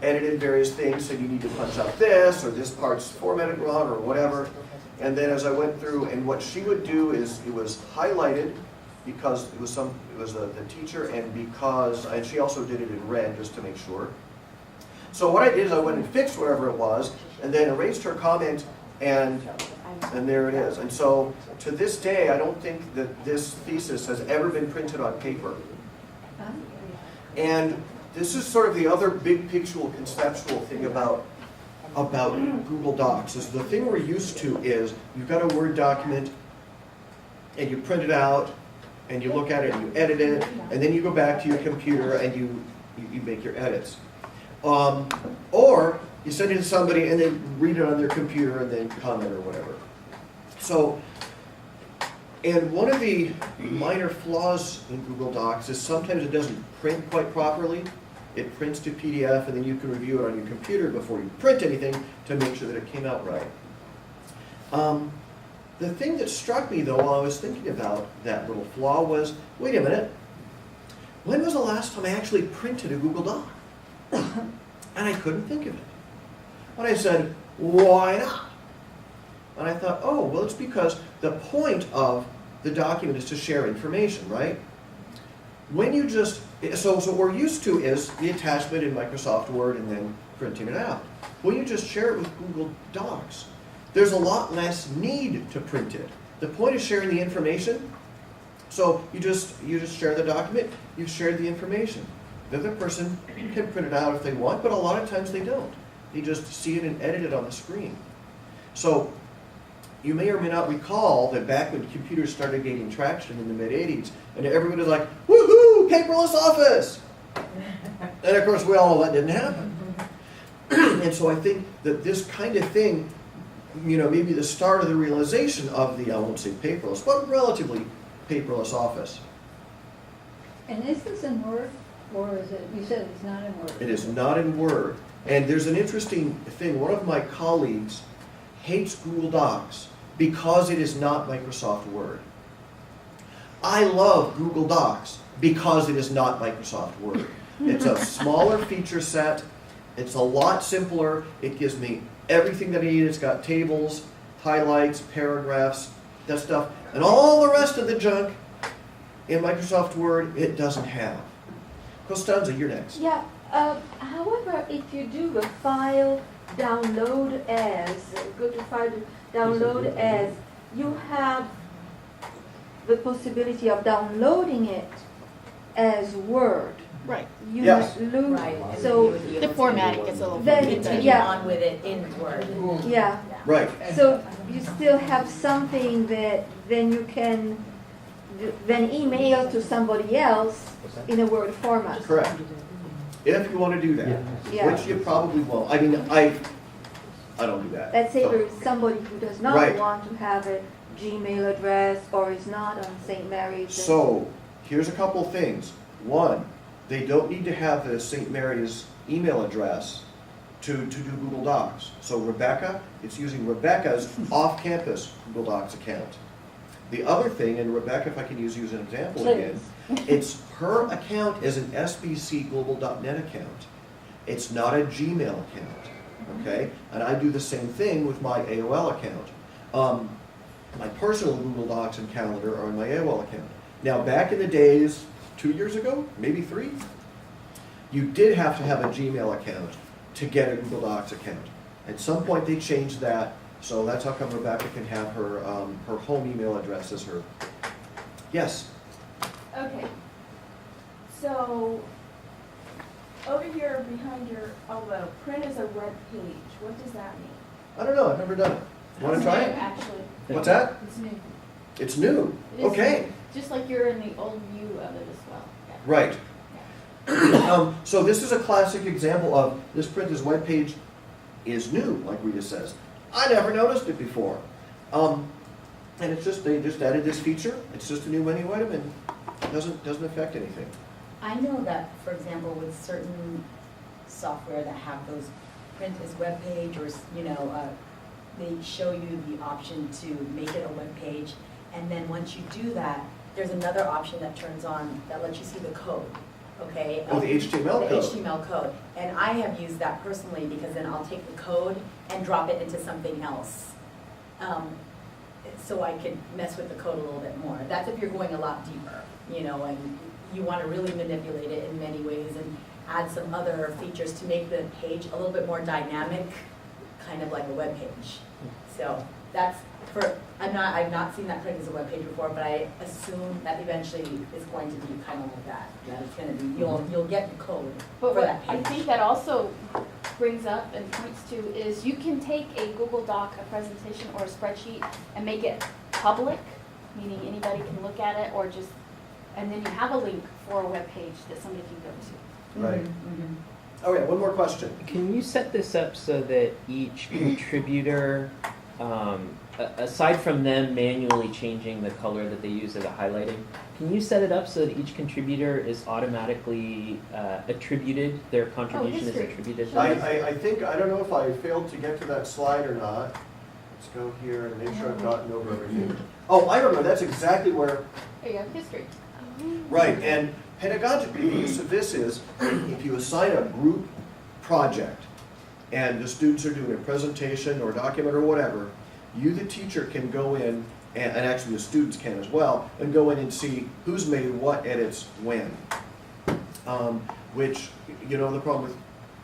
edited various things, so you need to punch out this, or this part's formatted wrong, or whatever. And then as I went through, and what she would do is, it was highlighted, because it was the teacher, and she also did it in red just to make sure. So what I did is I went and fixed whatever it was, and then erased her comment, and there it is. And so to this day, I don't think that this thesis has ever been printed on paper. And this is sort of the other big pictual conceptual thing about Google Docs. Is the thing we're used to is you've got a Word document, and you print it out, and you look at it, and you edit it, and then you go back to your computer and you make your edits. Or you send it to somebody and they read it on their computer and then comment or whatever. So, and one of the minor flaws in Google Docs is sometimes it doesn't print quite properly. It prints to PDF and then you can review it on your computer before you print anything to make sure that it came out right. The thing that struck me though while I was thinking about that little flaw was, wait a minute, when was the last time I actually printed a Google Doc? And I couldn't think of it. And I said, why not? And I thought, oh, well, it's because the point of the document is to share information, right? When you just, so what we're used to is the attachment in Microsoft Word and then printing it out. When you just share it with Google Docs, there's a lot less need to print it. The point is sharing the information. So you just share the document, you've shared the information. The other person can print it out if they want, but a lot of times they don't. They just see it and edit it on the screen. So you may or may not recall that back when computers started gaining traction in the mid-'80s, and everybody was like, woohoo, paperless office! And of course we all know that didn't happen. And so I think that this kind of thing, maybe the start of the realization of the, I won't say paperless, but relatively paperless office. And is this in Word? Or is it, you said it's not in Word? It is not in Word. And there's an interesting thing. One of my colleagues hates Google Docs because it is not Microsoft Word. I love Google Docs because it is not Microsoft Word. It's a smaller feature set. It's a lot simpler. It gives me everything that I need. It's got tables, highlights, paragraphs, that stuff. And all the rest of the junk in Microsoft Word, it doesn't have. Costanza, you're next. Yeah, however, if you do the file download as, go to file download as, you have the possibility of downloading it as Word. Right. You Yes. lose, Right. so, The formatting gets a little Then- Continue yeah. on with it in Word. yeah. Right. So you still have something that then you can then email to somebody else in a Word format. Correct. If you want to do that, Yeah. which you probably won't. I mean, I don't do that. Let's say So- there is somebody who does not Right. want to have a Gmail address or is not on St. Mary's. So, here's a couple things. One, they don't need to have the St. Mary's email address to do Google Docs. So Rebecca, it's using Rebecca's off-campus Google Docs account. The other thing, and Rebecca, if I can use you as an example again, it's her account is an sbcglobal.net account. It's not a Gmail account, okay? And I do the same thing with my AOL account. My personal Google Docs and calendar are in my AOL account. Now, back in the days, 2 years ago, maybe 3, you did have to have a Gmail account to get a Google Docs account. At some point, they changed that. So that's how come Rebecca can have her her home email address as her. Yes. Okay. So over here behind your elbow, print as a web page. What does that mean? I don't know. I've never done it. Want to try it? Actually, What's that? It's new. It's new. It is Okay. new. Just like you're in the old view of it as well. Yeah. Right. So this is a classic example of this print as web page is new, like Rita says. I never noticed it before. And it's just, they just added this feature. It's just a new menu item and it doesn't affect anything. I know that, for example, with certain software that have those print as web page, or they show you the option to make it a web page, and then once you do that, there's another option that turns on that lets you see the code okay? Oh, the HTML The code. HTML code. And I have used that personally because then I'll take the code and drop it into something else. So I could mess with the code a little bit more. That's if you're going a lot deeper, you know, and you want to really manipulate it in many ways and add some other features to make the page a little bit more dynamic, kind of like a web page. So that's I've not seen that print as a web page before, but I assume that eventually is going to be kind of like that. That it's going to be, you'll get the code But for what that I page. think that also brings up and points to is you can take a Google Doc, a presentation, or a spreadsheet and make it public, meaning anybody can look at it, or just, and then you have a link for a web page that somebody can go to. Right. Mhm. Okay, one more question. Can you set this up so that each contributor, aside from them manually changing the color that they use as a highlighting, can you set it up so that each contributor is automatically attributed, their contribution is history. attributed? I think, I don't know if I failed to get to that slide or not. Let's go here and make sure I've gotten over everything. Oh, I remember, that's exactly where, There you have history. right, and pedagogically, the use of this is, if you assign a group project, and the students are doing a presentation or document or whatever, you, the teacher, can go in, and actually the students can as well, and go in and see who's made what edits when. Which, you know, the problem with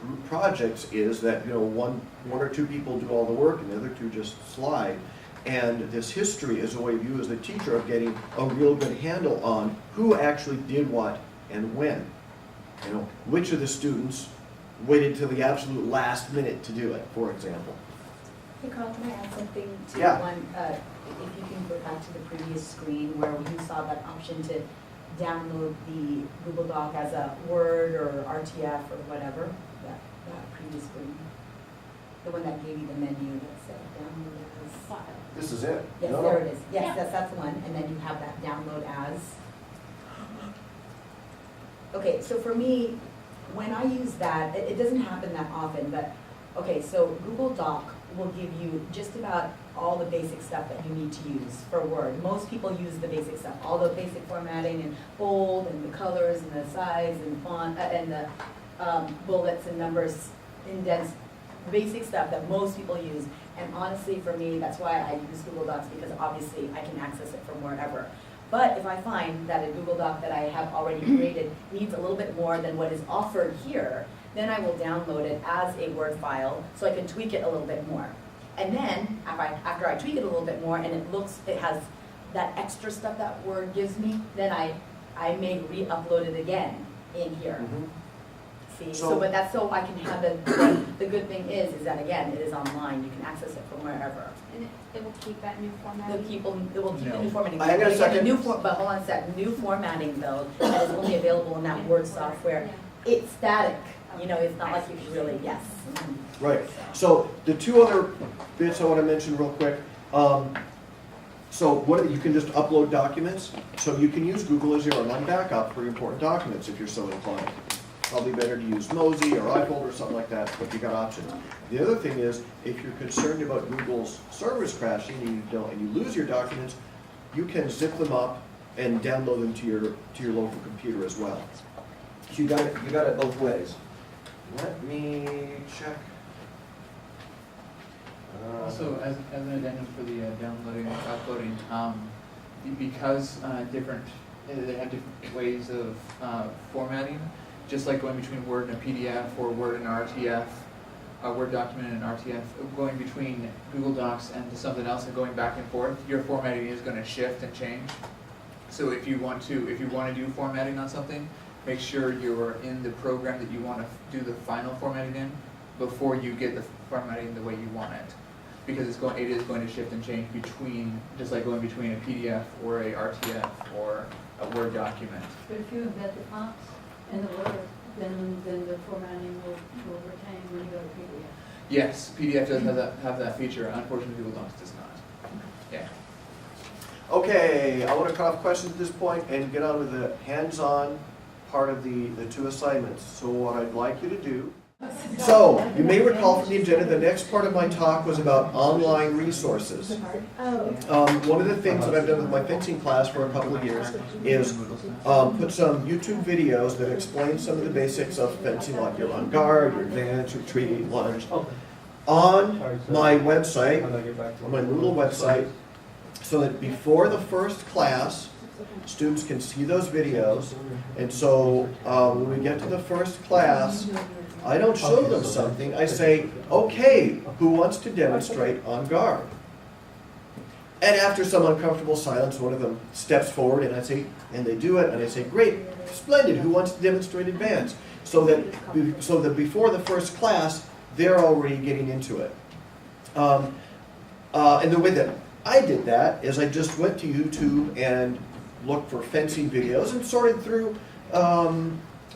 group projects is that, you know, one or two people do all the work and the other two just slide. And this history is a way of you as the teacher of getting a real good handle on who actually did what and when. You know, which of the students waited till the absolute last minute to do it, for example. Hey Carl, can I add something to Yeah. one? If you can go back to the previous screen where you saw that option to download the Google Doc as a Word or RTF or whatever, that previous screen. The one that gave you the menu that said download as. File. This is it. Yes, No, there no. it is. Yes, that's the one. And then you have that download as. Okay, so for me, when I use that, it doesn't happen that often, but, okay, so Google Doc will give you just about all the basic stuff that you need to use for Word. Most people use the basic stuff, all the basic formatting and bold and the colors and the size and font and the bullets and numbers, indents, basic stuff that most people use. And honestly, for me, that's why I use Google Docs, because obviously I can access it from wherever. But if I find that a Google Doc that I have already created needs a little bit more than what is offered here, then I will download it as a Word file so I can tweak it a little bit more. And then, after I tweak it a little bit more and it has that extra stuff that Word gives me, then I may re-upload it again in here. Mhm. See, So- but that's so I can have the good thing is that again, it is online, you can access it from wherever. And it will keep that new It format. will keep the new formatting. Hang on a But again, second. but hold on a sec, new formatting though, that is only available in that Word software. It's static, you know, it's not like you can really, yes. Right. So the two other bits I want to mention real quick. So you can just upload documents. So you can use Google as your online backup for important documents if you're so inclined. Probably better to use Mozy or iFold or something like that, but you got options. The other thing is, if you're concerned about Google's servers crashing and you lose your documents, you can zip them up and download them to your local computer as well. So you got it both ways. Let me check. Also, as an addendum for the downloading and uploading, because they have different ways of formatting, just like going between Word and a PDF or Word and RTF, a Word document and RTF, going between Google Docs and to something else and going back and forth, your formatting is going to shift and change. So if you want to do formatting on something, make sure you're in the program that you want to do the final formatting in before you get the formatting the way you want it. Because it is going to shift and change between, just like going between a PDF or a RTF or a Word document. But if you embed the fonts in the Word, then the formatting will retain when you go to PDF. Yes, PDF does have that feature. Unfortunately, Google Docs does not. Yeah. Okay, I want to cut off questions at this point and get on with the hands-on part of the two assignments. So what I'd like you to do So, you may recall from the agenda, the next part of my talk was about online resources. One of the things that I've done with my fencing class for a couple of years is put some YouTube videos that explain some of the basics of fencing, like your on guard, your advance, retreat, lunge, on my website, on my little website, so that before the first class, students can see those videos. And so when we get to the first class, I don't show them something. I say, okay, who wants to demonstrate on guard? And after some uncomfortable silence, one of them steps forward and I say, and they do it, and I say, great, splendid, who wants to demonstrate advance? So that before the first class, they're already getting into it. And the way that I did that is I just went to YouTube and looked for fencing videos and sorted through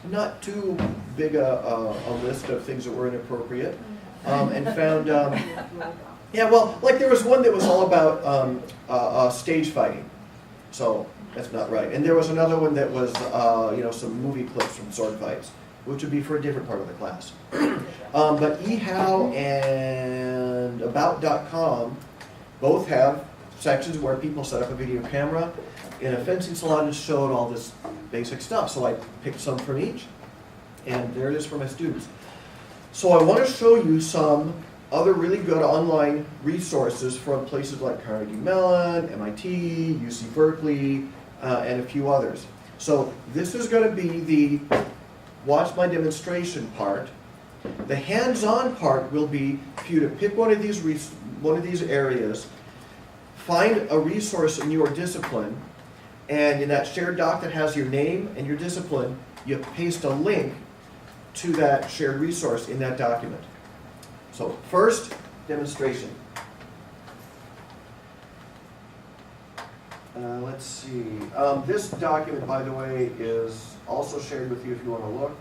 not too big a list of things that were inappropriate, and found, yeah, well, like there was one that was all about stage fighting, so that's not right. And there was another one that was, some movie clips from sword fights, which would be for a different part of the class. But eHow and About.com both have sections where people set up a video camera in a fencing salon and showed all this basic stuff. So I picked some from each, and there it is for my students. So I want to show you some other really good online resources from places like Carnegie Mellon, MIT, UC Berkeley, and a few others. So this is going to be the watch my demonstration part. The hands-on part will be for you to pick one of these areas, find a resource in your discipline, and in that shared doc that has your name and your discipline, you paste a link to that shared resource in that document. So first, demonstration. Let's see. This document, by the way, is also shared with you if you want to look.